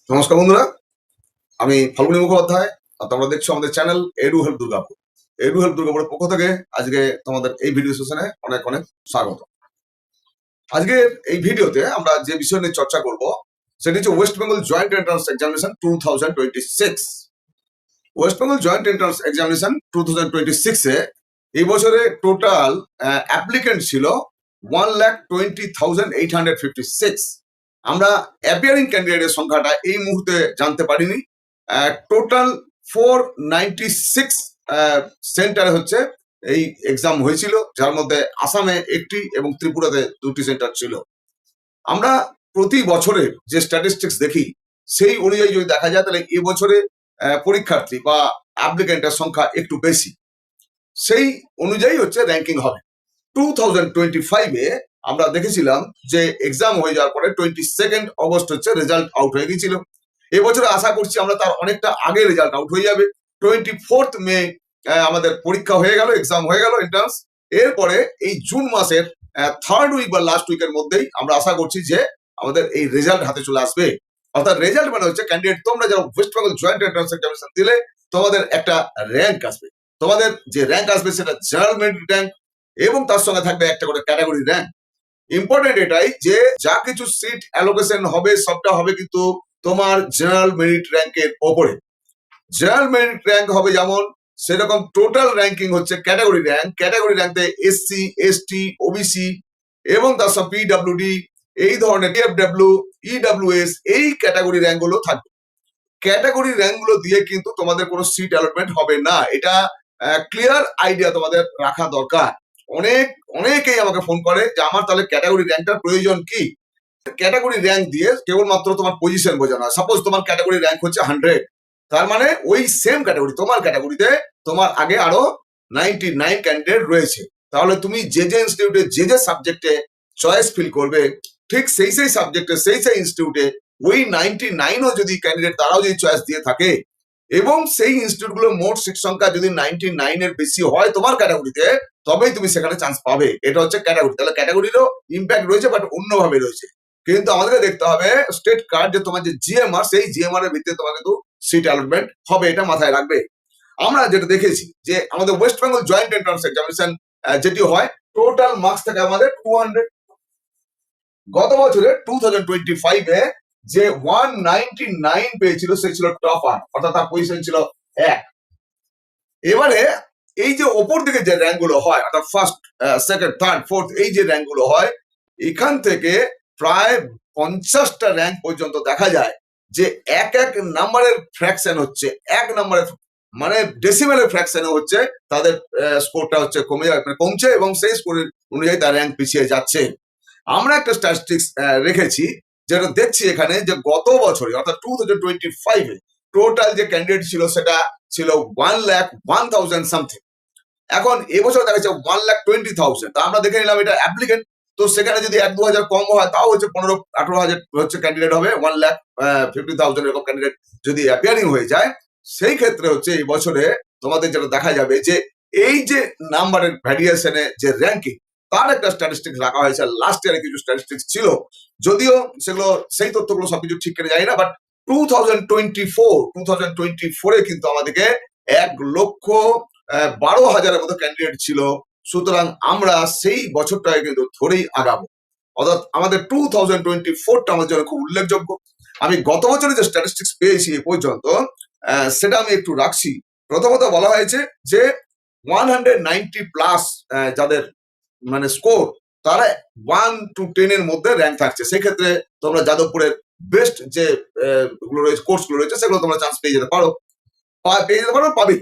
নমস্কার বন্ধুরা, আমি ফাল্গুনী মুখোপাধ্যায়। আর তোমরা দেখছো আমাদের channel edu help Durgapur. Edu help দুর্গাপুরের পক্ষ থেকে আজকে তোমাদের এই ভিডিও সেশনে অনেক অনেক স্বাগত। আজকে এই ভিডিওতে আমরা যে বিষয় নিয়ে চর্চা করব সেটি হচ্ছে West Bengal joint entrance examination 2026। West Bengal joint entrance examination 2026 এ এই বছরে টোটাল অ্যাপ্লিকেন্ট ছিল 1,20,856। আমরা অ্যাপিয়ারিং ক্যান্ডিডেটের সংখ্যাটা এই মুহূর্তে জানতে পারিনি। টোটাল 496 সেন্টারে হচ্ছে এই এক্সাম হয়েছিল, যার মধ্যে আসামে একটি এবং ত্রিপুরাতে দুটি সেন্টার ছিল। আমরা প্রতি বছরে যে স্ট্যাটিস্টিক্স দেখি সেই অনুযায়ী যদি দেখা যায় তাহলে এবছরে পরীক্ষার্থী বা অ্যাপ্লিকেন্টের সংখ্যা একটু বেশি, সেই অনুযায়ী হচ্ছে র্যাঙ্কিং হবে। 2025-এ আমরা দেখেছিলাম যে এক্সাম হয়ে যাওয়ার পরে 22 অগস্ট হচ্ছে রেজাল্ট আউট হয়ে গিয়েছিল। এবছরে আশা করছি আমরা তার অনেকটা আগে রেজাল্ট আউট হয়ে যাবে। 24 মে আমাদের পরীক্ষা হয়ে গেল, এক্সাম হয়ে গেল এন্ট্রান্স। এরপরে এই জুন মাসের থার্ড উইক বা লাস্ট উইকের মধ্যেই আমরা আশা করছি যে আমাদের এই রেজাল্ট হাতে চলে আসবে। অর্থাৎ রেজাল্ট মানে হচ্ছে ক্যান্ডিডেট তোমরা যারা West Bengal joint entrance examination দিলে তোমাদের একটা র্যাঙ্ক আসবে। তোমাদের যে র্যাঙ্ক আসবে সেটা জেনারেল মেরিট র্যাঙ্ক এবং তার সঙ্গে থাকবে একটা করে ক্যাটাগরি র্যাঙ্ক। ইম্পর্টেন্ট এটাই যে যা কিছু সিট অ্যালোকেশন হবে সবটা হবে কিন্তু তোমার জেনারেল মেরিট র্যাঙ্কের ওপরে। জেনারেল মেরিট র্যাঙ্ক হবে যেমন, সেরকম টোটাল র্যাঙ্কিং হচ্ছে ক্যাটাগরি র্যাঙ্ক। ক্যাটাগরি র্যাঙ্কে এসসি, এসটি, ওবিসি এবং তার সব পিডব্লিউডি, এই ধরনের টিএফডব্লিউ, ইডব্লিউএস, এই ক্যাটাগরি র্যাঙ্ক গুলো থাকবে। ক্যাটাগরি র্যাঙ্ক গুলো দিয়ে কিন্তু তোমাদের কোনো সিট অ্যালটমেন্ট হবে না, এটা ক্লিয়ার আইডিয়া তোমাদের রাখা দরকার। অনেকেই আমাকে ফোন করে যে আমার তাহলে ক্যাটাগরি র্যাঙ্কটার প্রয়োজন কি? ক্যাটাগরি র্যাঙ্ক দিয়ে কেবলমাত্র তোমার পজিশন বোঝানো হয়। সাপোজ তোমার ক্যাটাগরি র্যাঙ্ক হচ্ছে 100, তার মানে ওই সেম ক্যাটাগরি তোমার ক্যাটাগরিতে তোমার আগে আরো 99 ক্যান্ডিডেট রয়েছে। তাহলে তুমি যে যে ইনস্টিটিউটে যে যে সাবজেক্টে চয়েস ফিল করবে, ঠিক সেই সেই সাবজেক্টে সেই সেই ইনস্টিটিউটে ওই 99ও যদি ক্যান্ডিডেট তারাও যদি চয়েস দিয়ে থাকে এবং সেই ইনস্টিটিউট গুলোর মোট সিট সংখ্যা যদি 99 এর বেশি হয় তোমার ক্যাটাগরিতে, তবেই তুমি সেখানে চান্স পাবে। এটা হচ্ছে ক্যাটাগরি। তাহলে ক্যাটাগরিরও ইম্প্যাক্ট রয়েছে, বাট অন্যভাবে রয়েছে। কিন্তু আমাদেরকে দেখতে হবে স্টেট কার্ড যে তোমার যে জিএমআর, সেই জিএমআর এর ভিত্তিতে তোমার কিন্তু সিট অ্যালটমেন্ট হবে, এটা মাথায় রাখবে। আমরা যেটা দেখেছি যে আমাদের West Bengal joint entrance examination যেটি হয়, টোটাল মার্কস থাকে আমাদের 200। গত বছরে 2025-এ যে 199 পেয়েছিল সে ছিল টপার, অর্থাৎ তার পজিশন ছিল 1। এবারে এই যে ওপর দিকে যে র্যাঙ্ক গুলো হয়, অর্থাৎ ফার্স্ট, সেকেন্ড, থার্ড, ফোর্থ, এই যে র্যাঙ্ক গুলো হয়, এখান থেকে প্রায় 50টা র্যাঙ্ক পর্যন্ত দেখা যায় যে এক এক নাম্বারের ফ্র্যাকশন হচ্ছে, এক নাম্বারের মানে ডেসিমেলের ফ্র্যাকশনে হচ্ছে তাদের স্কোরটা হচ্ছে কমছে এবং সেই স্কোরের অনুযায়ী তার র্যাঙ্ক পিছিয়ে যাচ্ছে। আমরা একটা স্ট্যাটিস্টিক্স রেখেছি যেটা দেখছি এখানে যে গত বছরে অর্থাৎ 2025-এ টোটাল যে ক্যান্ডিডেট ছিল সেটা ছিল 1,01,000 সামথিং। এখন এবছর দেখা যাচ্ছে 1,20,000। তা আমরা দেখে নিলাম এটা অ্যাপ্লিকেন্ট, তো সেখানে যদি 1-2 হাজার কম হয় তাও হচ্ছে 15-18 হাজার হচ্ছে ক্যান্ডিডেট হবে। 1,50,000 এরকম ক্যান্ডিডেট যদি অ্যাপিয়ারিং হয়ে যায়, সেই ক্ষেত্রে হচ্ছে এই বছরে তোমাদের যেটা দেখা যাবে যে এই যে নাম্বারের ভ্যারিয়েশনে যে র্যাঙ্কিং, তার একটা স্ট্যাটিস্টিক্স রাখা হয়েছে। লাস্ট ইয়ারে কিছু স্ট্যাটিস্টিক্স ছিল, যদিও সেগুলো সেই তথ্যগুলো সবকিছু ঠিক করে যায় না, বাট 2024-এ কিন্তু আমাদেরকে 1,12,000-এর মতো ক্যান্ডিডেট ছিল। সুতরাং আমরা সেই বছরটাকে কিন্তু ধরেই আগাবো, অর্থাৎ আমাদের 2024টা আমাদের জন্য খুব উল্লেখযোগ্য। আমি গত বছরে যে স্ট্যাটিস্টিক্স পেয়েছি এ পর্যন্ত সেটা আমি একটু রাখছি। প্রথমত বলা হয়েছে যে 190 প্লাস যাদের মানে স্কোর, তারা 1 to 10 এর মধ্যে র্যাঙ্ক থাকছে। সেক্ষেত্রে তোমরা যাদবপুরের বেস্ট যে কোর্স গুলো রয়েছে সেগুলো তোমরা চান্স পেয়ে যেতে পারো, পাবে।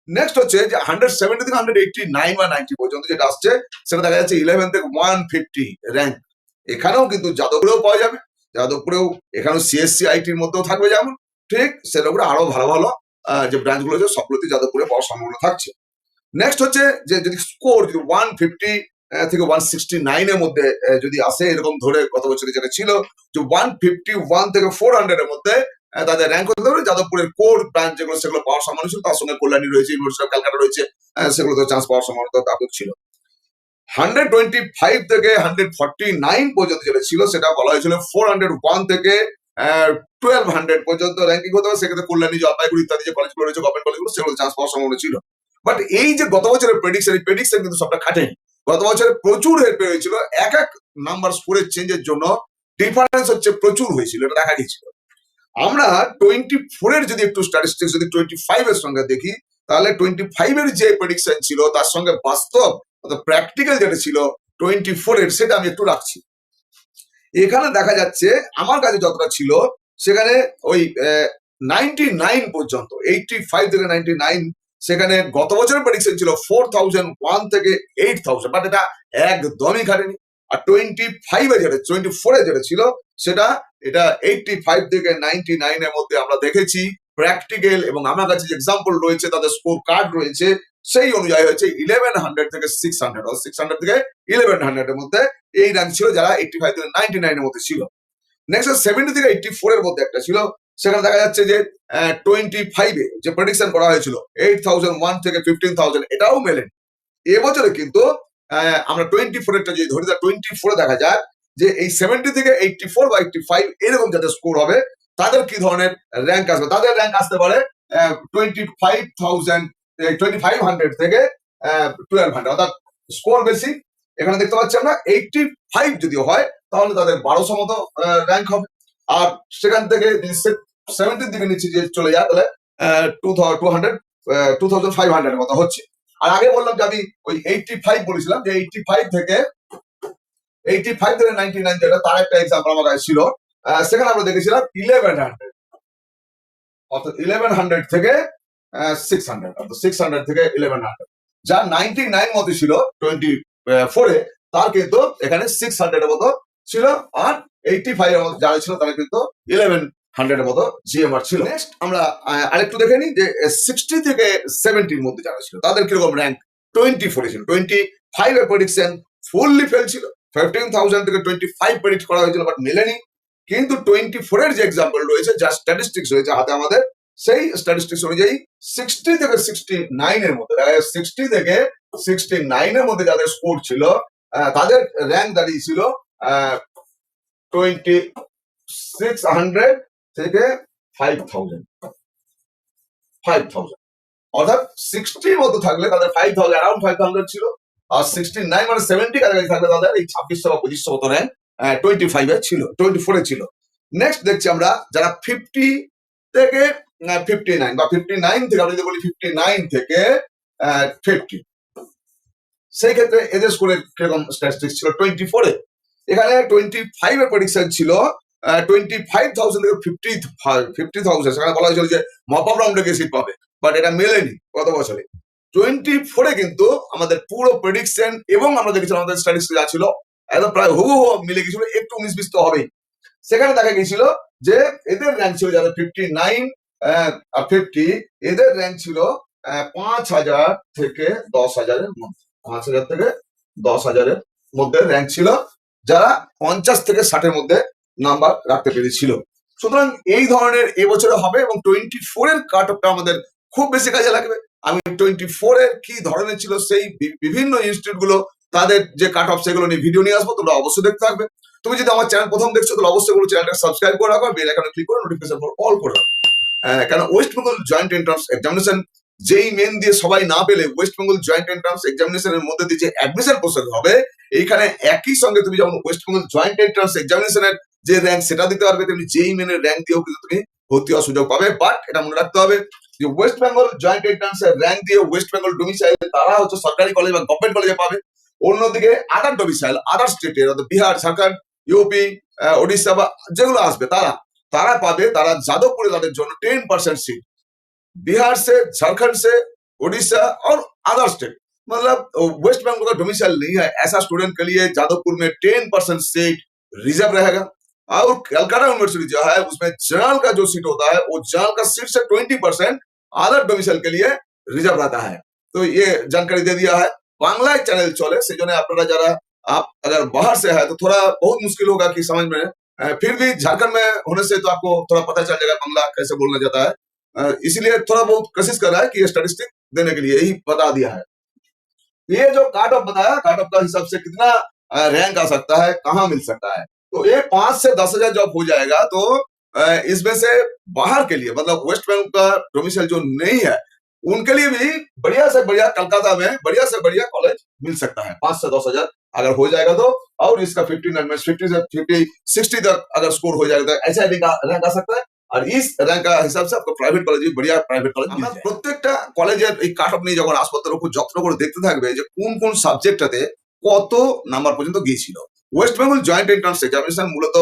নেক্সট হচ্ছে যে 170 থেকে 189 বা 90 পর্যন্ত যেটা আসছে সেটা দেখা যাচ্ছে 11 থেকে 150 র্যাঙ্ক। এখানেও কিন্তু যাদবপুরেও পাওয়া যাবে, যাদবপুরেও এখানেও সিএসসি আইটির মধ্যেও থাকবে যেমন, ঠিক সেরকম আরো ভালো ভালো যে ব্রাঞ্চ গুলো আছে সবগুলোতে যাদবপুরে পাওয়ার সম্ভাবনা থাকছে। নেক্সট হচ্ছে যে যদি স্কোর যদি 150 থেকে 169 এর মধ্যে যদি আসে, এরকম ধরে গত বছরে যেটা ছিল যে 151 থেকে 400 এর মধ্যে তাদের র্যাঙ্ক হতে পারে। যাদবপুরের কোর ব্রাঞ্চ যেগুলো সেগুলো পাওয়ার সম্ভাবনা ছিল, তার সঙ্গে কল্যাণী রয়েছে, ইউনিভার্সিটি অফ ক্যালকাটা রয়েছে, সেগুলোতে চান্স পাওয়ার সম্ভাবনা ব্যাপক ছিল। 125 থেকে 149 পর্যন্ত যেটা ছিল সেটা বলা হয়েছিল 401 থেকে 1200 পর্যন্ত র্যাঙ্কিং হতে হবে, সেক্ষেত্রে কল্যাণী, জলপাইগুড়ি ইত্যাদি যে কলেজগুলো রয়েছে, গভর্নমেন্ট কলেজগুলো, সেগুলো চান্স পাওয়ার সম্ভাবনা ছিল। বাট এই যে গত বছরের প্রেডিকশন, এই প্রেডিকশন কিন্তু সবটা খাটেনি। গত বছরে প্রচুর হেরফের হয়েছিল, এক এক নাম্বার স্কোরের চেঞ্জের জন্য ডিফারেন্স হচ্ছে প্রচুর হয়েছিল, এটা দেখা গেছিল। আমরা 24 এর যদি একটু স্ট্যাটিস্টিক্স যদি 25 এর সঙ্গে দেখি, তাহলে 25 এর যে প্রেডিকশন ছিল তার সঙ্গে বাস্তব অর্থাৎ প্র্যাকটিক্যাল যেটা ছিল 24 এর, সেটা আমি একটু রাখছি। এখানে দেখা যাচ্ছে আমার কাছে যতটা ছিল সেখানে ওই 99 পর্যন্ত, 85 থেকে 99, সেখানে গত বছরের প্রেডিকশন ছিল 4001 থেকে 8000, বাট এটা একদমই খাটেনি। আর 25 এ যেটা 24 এ যেটা ছিল সেটা এটা 85 থেকে 99 এর মধ্যে আমরা দেখেছি প্র্যাকটিক্যাল, এবং আমার কাছে যে এক্সাম্পল রয়েছে তাদের স্কোর কার্ড রয়েছে সেই অনুযায়ী হচ্ছে 1100 থেকে 600, 600 থেকে 1100 এর মধ্যে এই র্যাঙ্ক ছিল যারা 85 থেকে 99 এর মধ্যে ছিল। নেক্সট 70 থেকে 84 এর মধ্যে একটা ছিল, সেখানে দেখা যাচ্ছে যে 25 এ যে প্রেডিকশন করা হয়েছিল 8001 থেকে 15000, এটাও মেলেনি। এবছরে কিন্তু আমরা 24 এরটা যদি ধরি, 24 এ দেখা যায় যে এই 70 থেকে 84 বা 85 এরকম যাদের স্কোর হবে তাদের কি ধরনের র্যাঙ্ক আসবে। তাদের র্যাঙ্ক আসতে পারে 2500 থেকে 1200, অর্থাৎ স্কোর বেশি। এখানে দেখতে পাচ্ছি আমরা 85 যদি হয় তাহলে তাদের 1200 মতো র্যাঙ্ক হবে। আর সেখান থেকে 70 দিকে নিচে যে চলে যায় তাহলে 2500 এর মতো হচ্ছে। আর আগে বললাম যে আমি ওই 85 বলেছিলাম যে 85 থেকে 99 যেটা, তার একটা এক্সাম্পল আমার কাছে ছিল। সেখানে আমরা দেখেছিলাম 1100, অর্থাৎ 1100 থেকে 600, অর্থাৎ 600 থেকে 1100, যা 99 মতো ছিল 24 এ, তার কিন্তু এখানে 600 এর মতো ছিল। আর 85 এর মতো যারা ছিল তারা কিন্তু 1100 এর মতো জিএমআর ছিল। নেক্সট আমরা আরেকটু দেখে নিই যে 60 থেকে 70 এর মধ্যে যারা ছিল তাদের কিরকম র্যাঙ্ক 24 এ ছিল। 25 এর প্রেডিকশন ফুললি ফেল ছিল, 15,000 থেকে 25 প্রেডিক্ট করা হয়েছিল, বাট মেলেনি। কিন্তু 24 এর যে এক্সাম্পল রয়েছে, যা স্ট্যাটিস্টিক্স রয়েছে হাতে আমাদের, সেই স্ট্যাটিস্টিক্স অনুযায়ী 60 থেকে 69 এর মধ্যে, 60 থেকে 69 এর মধ্যে যাদের স্কোর ছিল তাদের র্যাঙ্ক দাঁড়িয়েছিল 2600 থেকে 5000, অর্থাৎ 60 মতো থাকলে তাদের 5000, অ্যারাউন্ড 5000 ছিল। আর 69 মানে 70 কাছাকাছি থাকলে তাদের এই 2600 বা 2500 মতো র্যাঙ্ক 25 এ ছিল, 24 এ ছিল। নেক্সট দেখছি আমরা যারা 50 থেকে 59 বা 59 থেকে, আমি যদি বলি 59 থেকে 50, সেই ক্ষেত্রে এদের স্কোরের কিরকম স্ট্যাটিস্টিক্স ছিল 24 এ। এখানে 25 এর প্রেডিকশন ছিল 25,000 থেকে 50,000, সেখানে বলা হয়েছিল যে মপ আপ রাউন্ডে গিয়ে সিট পাবে, বাট এটা মেলেনি গত বছরে। 24 এ কিন্তু আমাদের পুরো প্রেডিকশন এবং আমরা দেখেছিলাম আমাদের স্ট্যাটিস্টিক্স যা ছিল একদম প্রায় হুবহু মিলে গেছিল, একটু 19-20 তো হবেই। সেখানে দেখা গেছিল যে এদের র্যাঙ্ক ছিল যাদের 59 আর 50, এদের র্যাঙ্ক ছিল 5,000 থেকে 10,000 এর মধ্যে, 5,000 থেকে 10,000 এর মধ্যে র্যাঙ্ক ছিল, যারা 50 থেকে 60 এর মধ্যে নাম্বার রাখতে পেরেছিল। সুতরাং এই ধরনের এবছরে হবে, এবং 24 এর কাট অফটা আমাদের খুব বেশি কাজে লাগবে। আমি 24 এর কি ধরনের ছিল সেই বিভিন্ন ইনস্টিটিউট গুলো তাদের যে কাট অফ সেগুলো নিয়ে ভিডিও নিয়ে আসবো, তোমরা অবশ্যই দেখতে থাকবে। তুমি যদি আমার চ্যানেল প্রথম দেখছো তাহলে অবশ্যই করে চ্যানেলটা সাবস্ক্রাইব করে রাখো, বেল আইকনে ক্লিক করে নোটিফিকেশন ফর অল করে রাখো। কেন West Bengal joint entrance examination যেই মেন দিয়ে সবাই না পেলে, ওয়েস্ট বেঙ্গল জয়েন্ট এন্ট্রান্স এক্সামিনেশনের মধ্যে দিয়ে যে অ্যাডমিশন প্রসেস হবে, এইখানে একই সঙ্গে তুমি যেমন ওয়েস্ট বেঙ্গল জয়েন্ট এন্ট্রান্স এক্সামিনেশনের যে র্যাঙ্ক সেটা দিতে পারবে, তেমনি যেই মেনের র্যাঙ্ক দিয়েও কিন্তু তুমি ভর্তি হওয়ার সুযোগ পাবে। বাট এটা মনে রাখতে হবে যে ওয়েস্ট বেঙ্গল জয়েন্ট এন্ট্রান্স এর র্যাঙ্ক দিয়ে ওয়েস্ট বেঙ্গল ডোমিসাইল তারা হচ্ছে সরকারি কলেজ বা গভর্নমেন্ট কলেজে পাবে। অন্যদিকে আদার ডোমিসাইল, আদার স্টেটের অর্থাৎ বিহার, ঝাড়খণ্ড, ইউপি, ওড়িশা বা যেগুলো আসবে তারা পাবে, তারা যাদবপুরে তাদের জন্য 10% सीट, बिहार से, झारखंड से, उड़ीसा और अदर स्टेट, मतलब वेस्ट बंगाल का डोमिसाइल नहीं है, ऐसा स्टूडेंट के लिए जादवपुर में 10% सीट रिजर्व रहेगा। और कलकत्ता यूनिवर्सिटी जो है उसमें जनरल का जो सीट होता है वो जनरल का सीट से 20% अदर डोमिसाइल के लिए रिजर्व रहता है। तो ये जानकारी दे दिया है। बांग्ला चैनल चले से जो अपना जरा आप अगर बाहर से है तो थोड़ा बहुत मुश्किल होगा कि समझ में, फिर भी झारखंड में होने से तो आपको थोड़ा पता चल जाएगा बांग्ला कैसे बोलना जाता है, इसीलिए थोड़ा बहुत कोशिश कर रहा है कि ये स्टैटिस्टिक देने के लिए यही बता दिया है। ये जो कार्ड ऑफ बताया, कार्ड ऑफ का हिसाब से कितना रैंक आ सकता है, कहाँ मिल सकता है, तो ये 5 से 10,000 जब हो जाएगा तो इसमें से बाहर के लिए मतलब वेस्ट बंगाल का डोमिसाइल जो नहीं है उनके लिए भी बढ़िया से बढ़िया कलकत्ता में बढ़िया से बढ़िया कॉलेज मिल सकता है 5 से 10 हजार अगर हो जाएगा तो। और इसका 50 से 50 60 तक अगर स्कोर हो जाएगा तो ऐसा रैंक आ सकता है। और इस रैंक का हिसाब से आपको प्राइवेट कलेज बढ़िया प्राइवेट कलेज मिल जाए। প্রত্যেকটা কলেজের এই কাট অফ নিয়ে যখন আসপত্রের উপর যত্ন করে দেখতে থাকবে যে কোন কোন সাবজেক্টটাতে কত নাম্বার পর্যন্ত গিয়েছিল। West Bengal joint entrance examination মূলত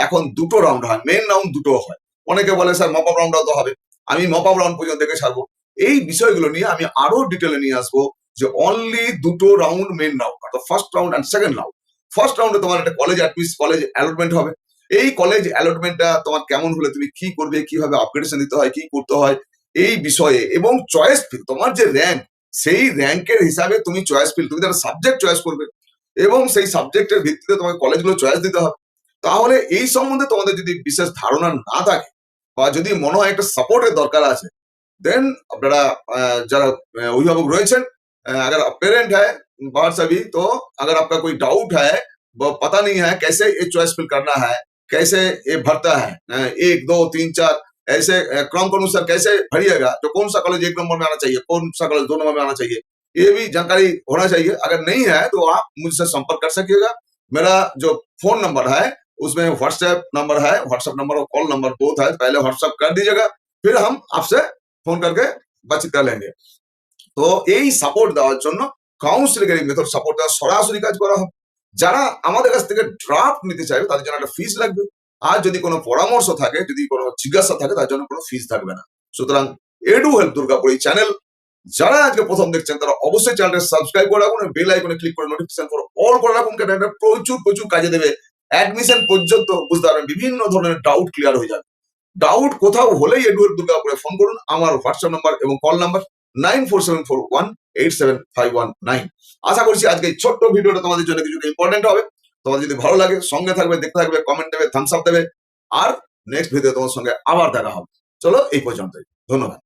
এখন দুটো রাউন্ড হয়, মেন রাউন্ড দুটো হয়। অনেকে বলে স্যার মপ আপ রাউন্ডও তো হবে, আমি মপ আপ রাউন্ড পর্যন্ত দেখে ছাড়বো। এই বিষয়গুলো নিয়ে আমি আরো ডিটেলে নিয়ে আসবো যে অনলি দুটো রাউন্ড মেন রাউন্ড, অর্থাৎ first round and second round. First রাউন্ডে তোমার একটা কলেজ কলেজ অ্যালটমেন্ট হবে। এই কলেজ অ্যালটমেন্টটা তোমার কেমন হলে তুমি কি করবে, কিভাবে আপগ্রেডেশন দিতে হয়, কি করতে হয় এই বিষয়ে, এবং চয়েস ফিল তোমার যে র্যাঙ্ক সেই র্যাঙ্কের হিসাবে তুমি চয়েস ফিল তুমি একটা সাবজেক্ট চয়েস করবে এবং সেই সাবজেক্টের ভিত্তিতে তোমাকে কলেজগুলো চয়েস দিতে হবে। তাহলে এই সম্বন্ধে তোমাদের যদি বিশেষ ধারণা না থাকে বা যদি মনে হয় একটা সাপোর্টের দরকার আছে देन আপনারা যারা अभिभावक রয়েছেন अगर आप पेरेंट है बाहर से भी तो अगर आपका कोई डाउट है वो पता नहीं है कैसे ये चॉइस फिल करना है, कैसे ये भरता है 1 2 3 4 ऐसे क्रम के अनुसार कैसे भरिएगा, तो कौन सा कॉलेज 1 नंबर में आना चाहिए, कौन सा कॉलेज 2 नंबर में आना चाहिए, ये भी जानकारी होना चाहिए। अगर नहीं है तो आप मुझसे संपर्क कर सकिएगा। मेरा जो फोन नंबर है उसमें व्हाट्सएप नंबर है, व्हाट्सएप नंबर और कॉल नंबर बोथ है, पहले व्हाट्सएप कर दीजिएगा फिर हम आपसे ফোন करके বাতচিত করে लेंगे। তো এই সাপোর্ট দেওয়ার জন্য কাউন্সিলিং এর মেথড সাপোর্ট দেওয়া সরাসরি কাজ করা হবে। যারা আমাদের কাছ থেকে ড্রাফট নিতে চাইবে তাদের জন্য একটা ফিস লাগবে, আর যদি কোনো পরামর্শ থাকে, যদি কোনো জিজ্ঞাসা থাকে তার জন্য কোনো ফিস থাকবে না। সুতরাং এডু হেল্প দুর্গাপুর এই চ্যানেল যারা আজকে প্রথম দেখছেন তারা অবশ্যই চ্যানেলটা সাবস্ক্রাইব করে রাখুন, বেল আইকনে ক্লিক করে নোটিফিকেশন ফর অল করে রাখুন, কারণ এটা প্রচুর প্রচুর কাজে দেবে। অ্যাডমিশন পর্যন্ত বুঝতে পারবেন, বিভিন্ন ধরনের ডাউট ক্লিয়ার হয়ে যাবে। ডাউট কোথাও হলেই এডু হেল্প দুর্গাপুরে ফোন করুন। আমার হোয়াটসঅ্যাপ নাম্বার এবং কল নাম্বার 9474187519। আশা করছি আজকে এই ছোট্ট ভিডিওটা তোমাদের জন্য কিছু ইম্পর্টেন্ট হবে। তোমাদের যদি ভালো লাগে সঙ্গে থাকবে, দেখতে থাকবে, কমেন্ট দেবে, থামস আপ দেবে। আর নেক্সট ভিডিও তোমার সঙ্গে আবার দেখা হবে। চলো এই পর্যন্তই, ধন্যবাদ।